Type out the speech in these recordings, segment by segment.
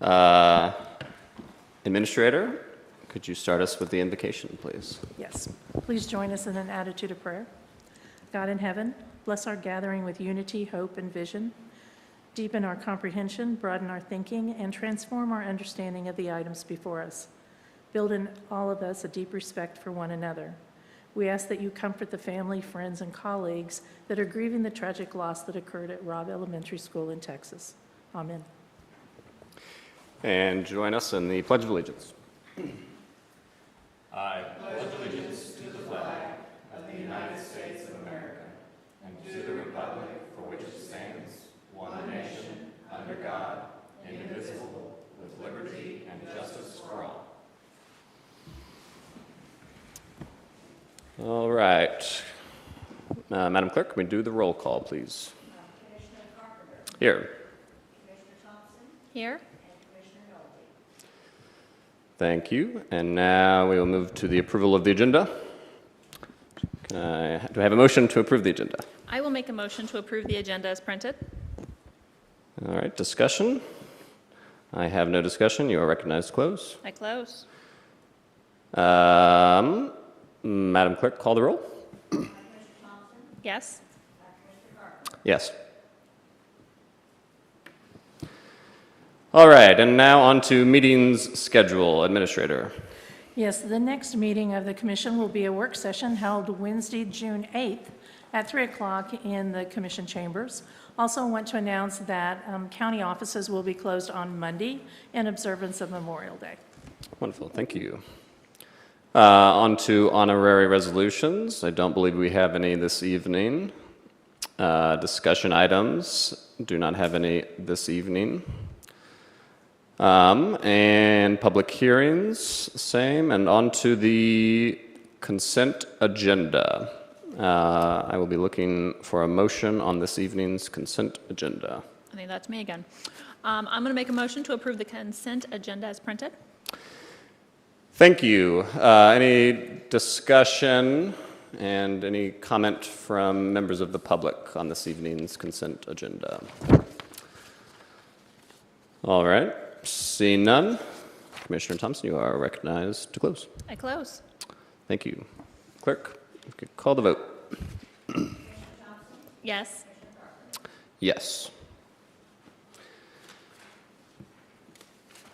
Uh, Administrator, could you start us with the invocation, please? Yes. Please join us in an attitude of prayer. God in heaven, bless our gathering with unity, hope, and vision. Deepen our comprehension, broaden our thinking, and transform our understanding of the items before us. Build in all of us a deep respect for one another. We ask that you comfort the family, friends, and colleagues that are grieving the tragic loss that occurred at Robb Elementary School in Texas. Amen. And join us in the Pledge of Allegiance. All right. Madam Clerk, can we do the roll call, please? Commissioner Carpenter. Here. Commissioner Thompson. Here. And Commissioner Nolte. Thank you. And now we will move to the approval of the agenda. Do I have a motion to approve the agenda? I will make a motion to approve the agenda as printed. All right, discussion. I have no discussion. You are recognized to close. I close. Madam Clerk, call the roll. Commissioner Thompson. Yes. Commissioner Carpenter. Yes. All right, and now on to meetings schedule. Administrator. Yes, the next meeting of the commission will be a work session held Wednesday, June 8th at 3 o'clock in the commission chambers. Also want to announce that county offices will be closed on Monday in observance of Memorial Day. Wonderful, thank you. On to honorary resolutions. I don't believe we have any this evening. Discussion items, do not have any this evening. And public hearings, same. And on to the consent agenda. I will be looking for a motion on this evening's consent agenda. I think that's me again. I'm going to make a motion to approve the consent agenda as printed. Thank you. Any discussion and any comment from members of the public on this evening's consent agenda? All right, seeing none. Commissioner Thompson, you are recognized to close. I close. Thank you. Clerk, you could call the vote. Yes. Yes.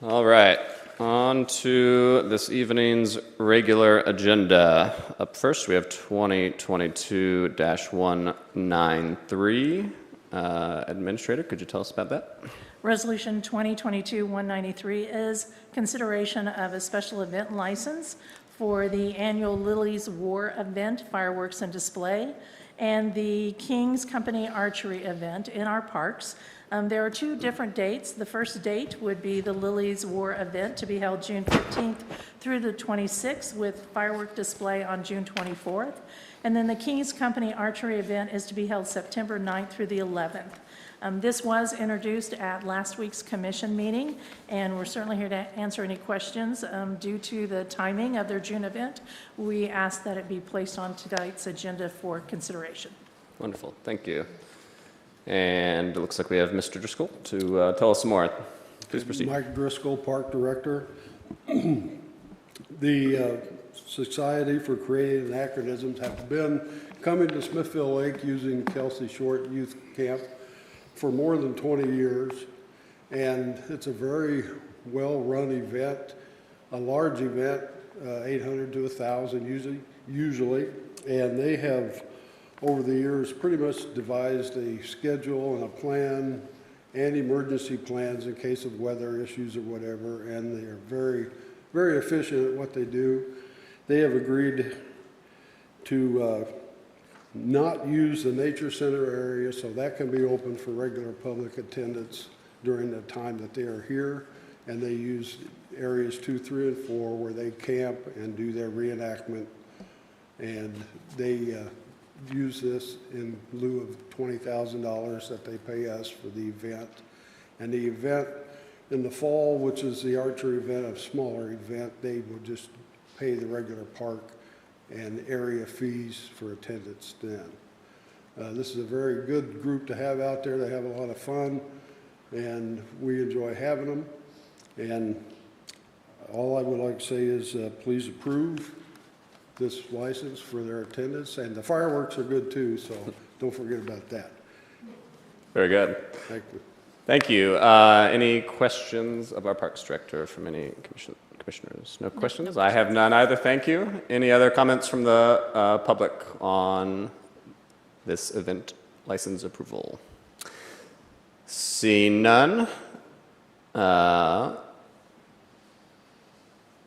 All right, on to this evening's regular agenda. Up first, we have 2022-193. Administrator, could you tell us about that? Resolution 2022-193 is consideration of a special event license for the annual Lilies War event, fireworks and display, and the King's Company Archery event in our parks. There are two different dates. The first date would be the Lilies War event to be held June 15th through the 26th with firework display on June 24th. And then the King's Company Archery event is to be held September 9th through the 11th. This was introduced at last week's commission meeting, and we're certainly here to answer any questions. Due to the timing of their June event, we ask that it be placed on tonight's agenda for consideration. Wonderful, thank you. And it looks like we have Mr. Driscoll to tell us some more. Please proceed. Mike Driscoll, Park Director. The Society for Creative Anachronisms have been coming to Smithville Lake using Kelsey Short Youth Camp for more than 20 years. And it's a very well-run event, a large event, 800 to 1,000 usually. And they have, over the years, pretty much devised a schedule and a plan and emergency plans in case of weather issues or whatever, and they are very, very efficient at what they do. They have agreed to not use the Nature Center area, so that can be open for regular public attendance during the time that they are here, and they use areas 2, 3, and 4 where they camp and do their reenactment, and they use this in lieu of $20,000 that they pay us for the event. And the event in the fall, which is the archery event, a smaller event, they will just pay the regular park and area fees for attendance then. This is a very good group to have out there. They have a lot of fun, and we enjoy having them. And all I would like to say is please approve this license for their attendance, and the fireworks are good too, so don't forget about that. Very good. Thank you. Thank you. Any questions of our Parks Director from any commissioners? No questions? I have none either, thank you. Any other comments from the public on this event license approval? Seeing none. I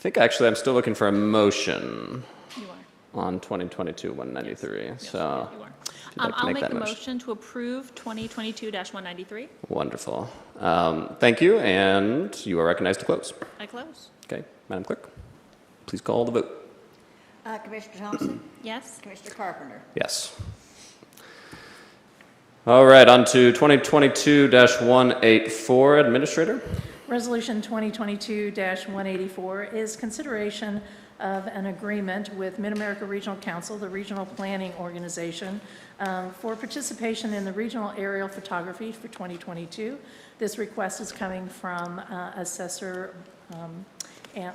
think actually I'm still looking for a motion You are. on 2022-193, Yes, so. you are. if you'd like to I'll make make that the motion to approve 2022-193. Wonderful. Thank you, and you are recognized to close. I close. Okay, Madam Clerk, please call the vote. Commissioner Thompson? Yes. Commissioner Carpenter? Yes. All right, on to 2022-184, Administrator. Resolution 2022-184 is consideration of an agreement with Mid-America Regional Council, the regional planning organization, for participation in the regional aerial photography for 2022. This request is coming from Assessor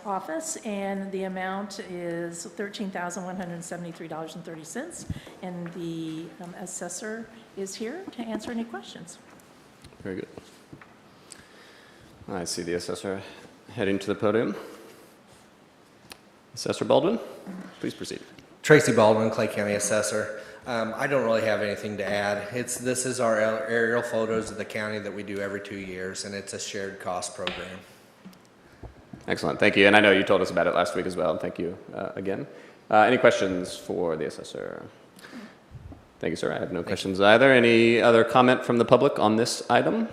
Office, and the amount is $13,173.30, and the assessor is here to answer any questions. Very good. I see the assessor heading to the podium. Assessor Baldwin, please proceed. Tracy Baldwin, Clay County Assessor. I don't really have anything to add. This is our aerial photos of the county that we do every 2 years, and it's a shared cost program. Excellent, thank you. And I know you told us about it last week as well, and thank you again. Any questions for the assessor? Thank you, sir. I have no questions either. Any other comment from the public on this item?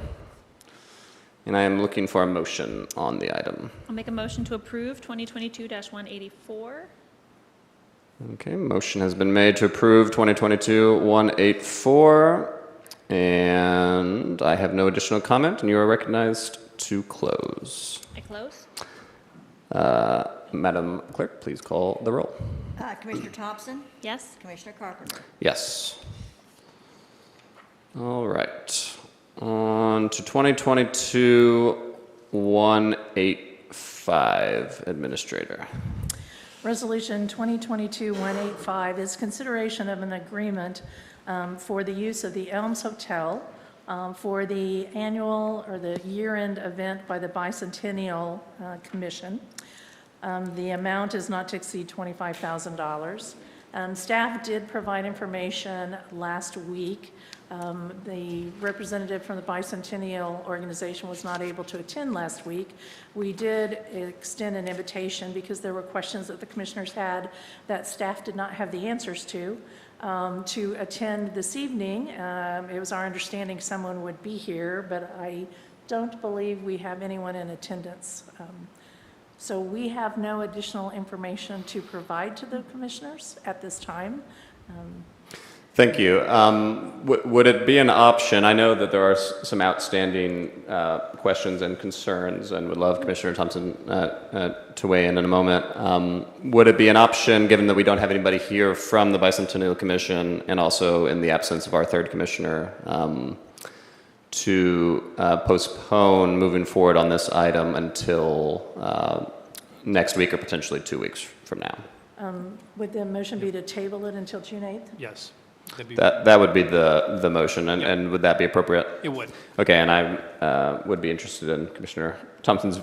And I am looking for a motion on the item. I'll make a motion to approve 2022-184. Okay, motion has been made to approve 2022-184, and I have no additional comment, and you are recognized to close. I close. Madam Clerk, please call the roll. Commissioner Thompson? Yes. Commissioner Carpenter? Yes. All right. On to 2022-185, Administrator. Resolution 2022-185 is consideration of an agreement for the use of the Elms Hotel for the annual or the year-end event by the Bicentennial Commission. The amount is not to exceed $25,000. Staff did provide information last week. The representative from the Bicentennial Organization was not able to attend last week. We did extend an invitation because there were questions that the commissioners had that staff did not have the answers to attend this evening. It was our understanding someone would be here, but I don't believe we have anyone in attendance. So we have no additional information to provide to the commissioners at this time. Thank you. Would it be an option? I know that there are some outstanding questions and concerns, and would love Commissioner Thompson to weigh in a moment. Would it be an option, given that we don't have anybody here from the Bicentennial Commission, and also in the absence of our third commissioner, to postpone moving forward on this item until next week or potentially 2 weeks from now? Would the motion be to table it until June 8th? Yes. That'd be, That would be the motion, and would that be appropriate? it would. Okay, and I would be interested in Commissioner Thompson's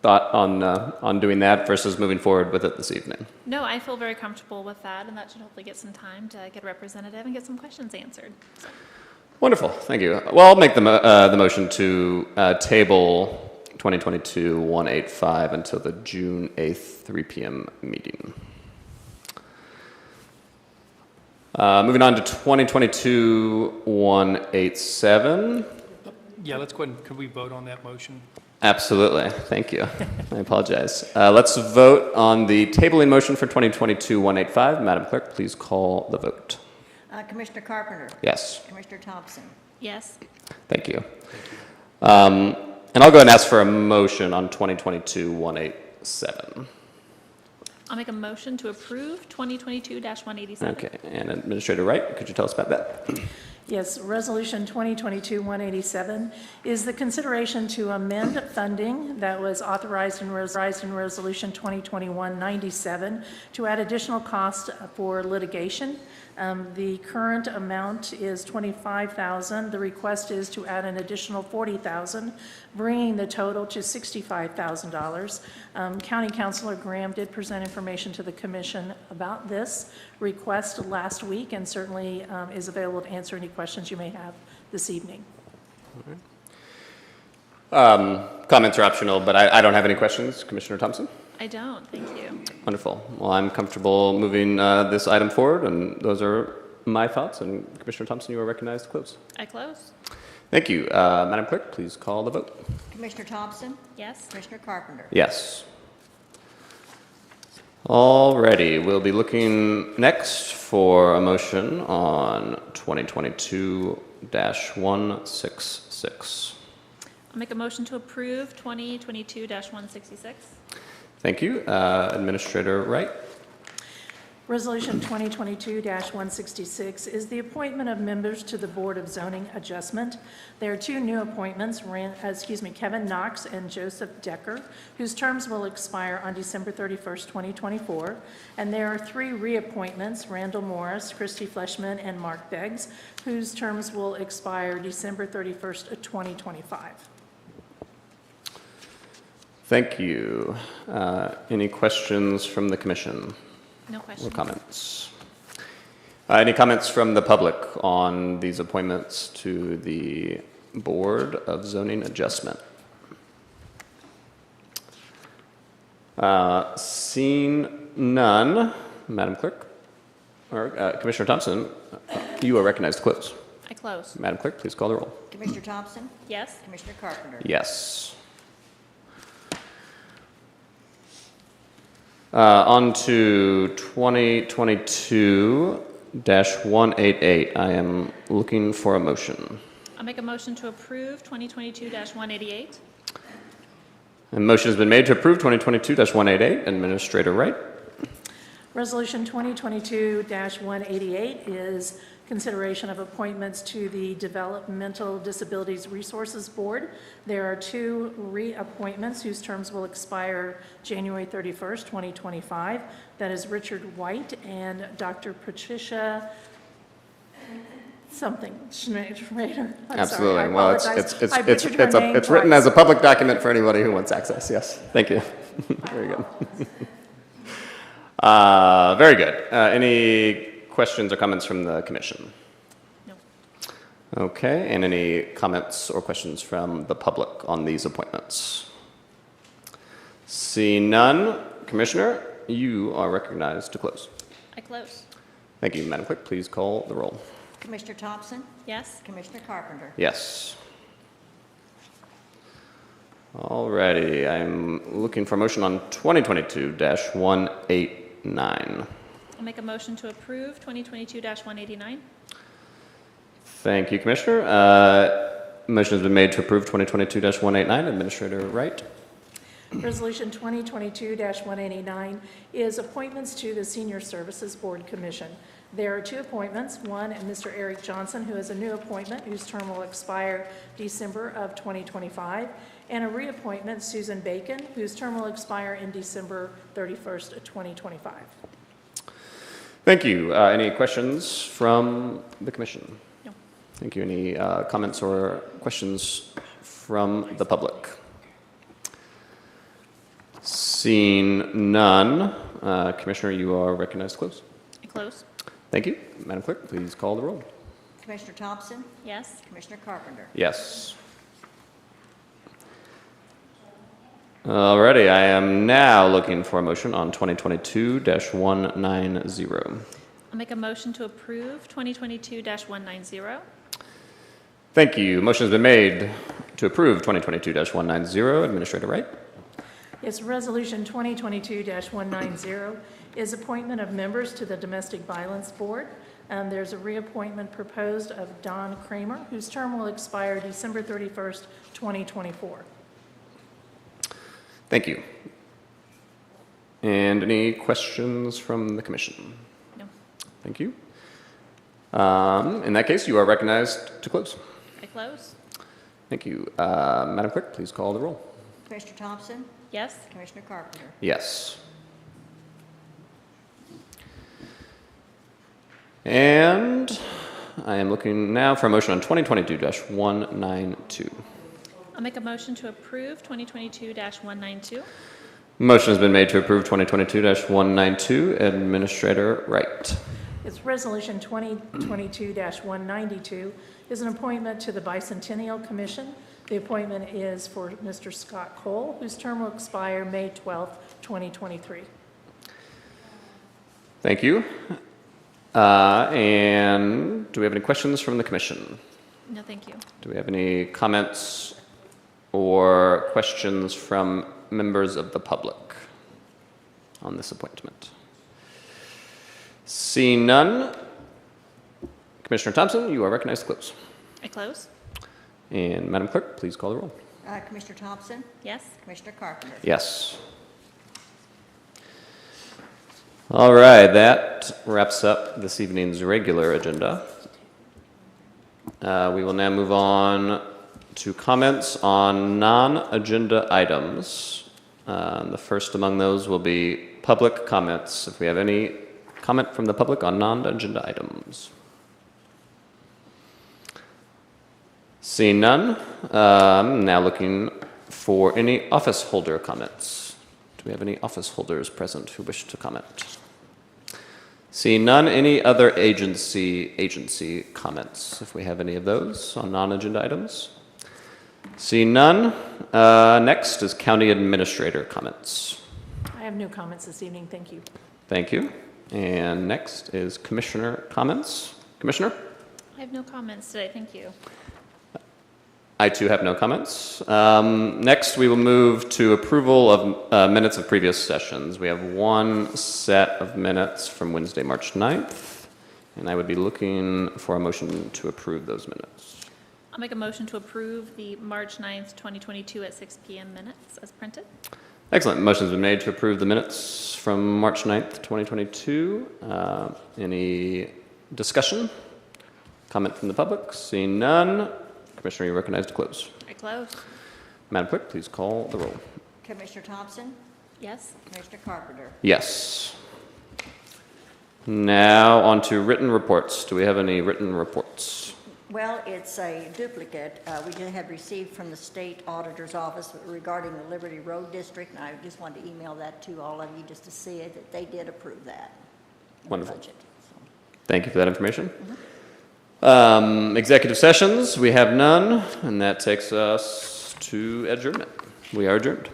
thought on doing that versus moving forward with it this evening. No, I feel very comfortable with that, and that should hopefully get some time to get a representative and get some questions answered. So, Wonderful, thank you. Well, I'll make the motion to table 2022-185 until the June 8th, 3 p.m. meeting. Moving on to 2022-187. Yeah, let's go ahead and, could we vote on that motion? Absolutely, thank you. I apologize. Let's vote on the tabling motion for 2022-185. Madam Clerk, please call the vote. Commissioner Carpenter? Yes, Commissioner Thompson? yes. thank you. And I'll go ahead and ask for a motion on 2022-187. I'll make a motion to approve 2022-187. Okay, and Administrator Wright, could you tell us about that? Yes, Resolution 2022-187 is the consideration to amend funding that was authorized in Resolution 2021-97 to add additional cost for litigation. The current amount is $25,000. The request is to add an additional $40,000, bringing the total to $65,000. County Councilor Graham did present information to the commission about this request last week and certainly is available to answer any questions you may have this evening. Comments are optional, but I don't have any questions. Commissioner Thompson? I don't, thank you. Wonderful. Well, I'm comfortable moving this item forward, and those are my thoughts. And Commissioner Thompson, you are recognized to close. I close. Thank you. Madam Clerk, please call the vote. Commissioner Thompson? Yes. Commissioner Carpenter? Yes. Alrighty, we'll be looking next for a motion on 2022-166. I'll make a motion to approve 2022-166. Thank you. Administrator Wright. Resolution 2022-166 is the appointment of members to the Board of Zoning Adjustment. There are two new appointments, Kevin Knox and Joseph Decker, whose terms will expire on December 31st, 2024. And there are three reappointments, Randall Morris, Christy Fleshman, and Mark Beggs, whose terms will expire December 31st, 2025. Thank you. Any questions from the commission No or questions. comments? Any comments from the public on these appointments to the Board of Zoning Adjustment? Seeing none, Madam Clerk, or Commissioner Thompson, you are recognized to close. I close. Madam Clerk, please call the roll. Commissioner Thompson? Yes. Commissioner Carpenter? Yes. On to 2022-188. I am looking for a motion. I'll make a motion to approve 2022-188. A motion has been made to approve 2022-188. Administrator Wright. Resolution 2022-188 is consideration of appointments to the Developmental Disabilities Resources Board. There are two reappointments whose terms will expire January 31st, 2025. That is Richard White and Dr. Patricia something Schrader. I'm sorry, I Absolutely. Well, apologize. I butchered her name it's written twice. as a public document for anybody who wants access. Yes. Thank you. Very good. Very good. Any questions or comments from the commission? No. Okay, and any comments or questions from the public on these appointments? See none. Commissioner, you are recognized to close. I close. Thank you, Madam Clerk. Please call the roll. Commissioner Thompson? Yes. Commissioner Carpenter? Yes. Alrighty, I'm looking for a motion on 2022-189. I'll make a motion to approve 2022-189. Thank you, Commissioner. Motion has been made to approve 2022-189. Administrator Wright. Resolution 2022-189 is appointments to the Senior Services Board Commission. There are two appointments, one Mr. Eric Johnson, who is a new appointment whose term will expire December of 2025, and a reappointment, Susan Bacon, whose term will expire in December 31st, 2025. Thank you. Any questions from the commission? No. Thank you. Any comments or questions from the public? Seeing none, Commissioner, you are recognized to close. I close. Thank you. Madam Clerk, please call the roll. Commissioner Thompson? Yes. Commissioner Carpenter? Yes. Alrighty, I am now looking for a motion on 2022-190. I'll make a motion to approve 2022-190. Thank you. Motion has been made to approve 2022-190. Administrator Wright. Yes, Resolution 2022-190 is appointment of members to the Domestic Violence Board. There's a reappointment proposed of Don Kramer, whose term will expire December 31st, 2024. Thank you. And any questions from the commission? No. Thank you. In that case, you are recognized to close. I close. Thank you. Madam Clerk, please call the roll. Commissioner Thompson? Yes. Commissioner Carpenter? Yes. And I am looking now for a motion on 2022-192. I'll make a motion to approve 2022-192. Motion has been made to approve 2022-192. Administrator Wright. It's Resolution 2022-192 is an appointment to the Bicentennial Commission. The appointment is for Mr. Scott Cole, whose term will expire May 12th, 2023. Thank you. And do we have any questions from the commission? No, thank you. Do we have any comments or questions from members of the public on this appointment? Seeing none, Commissioner Thompson, you are recognized to close. I close. And Madam Clerk, please call the roll. Commissioner Thompson? Yes. Commissioner Carpenter? Yes. All right, that wraps up this evening's regular agenda. We will now move on to comments on non-agenda items. The first among those will be public comments. If we have any comment from the public on non-agenda items. Seeing none, now looking for any office holder comments. Do we have any office holders present who wish to comment? Seeing none, any other agency comments, if we have any of those on non-agenda items? Seeing none, next is county administrator comments. I have no comments this evening, thank you. Thank you. And next is commissioner comments. Commissioner? I have no comments today, thank you. I too have no comments. Next, we will move to approval of minutes of previous sessions. We have one set of minutes from Wednesday, March 9th, and I would be looking for a motion to approve those minutes. I'll make a motion to approve the March 9th, 2022 at 6 p.m. minutes as printed. Excellent. Motion's been made to approve the minutes from March 9th, 2022. Any discussion? Comment from the public? Seeing none. Commissioner, you are recognized to close. I close. Madam Clerk, please call the roll. Commissioner Thompson? Yes. Commissioner Carpenter? Yes. Now on to written reports. Do we have any written reports? Well, it's a duplicate. We did have received from the state auditor's office regarding the Liberty Road District, and I just wanted to email that to all of you just to see it, that they did approve that. in the Wonderful. budget. So, Thank you for that information. Executive sessions, we have none, and that takes us to adjournment. We are adjourned.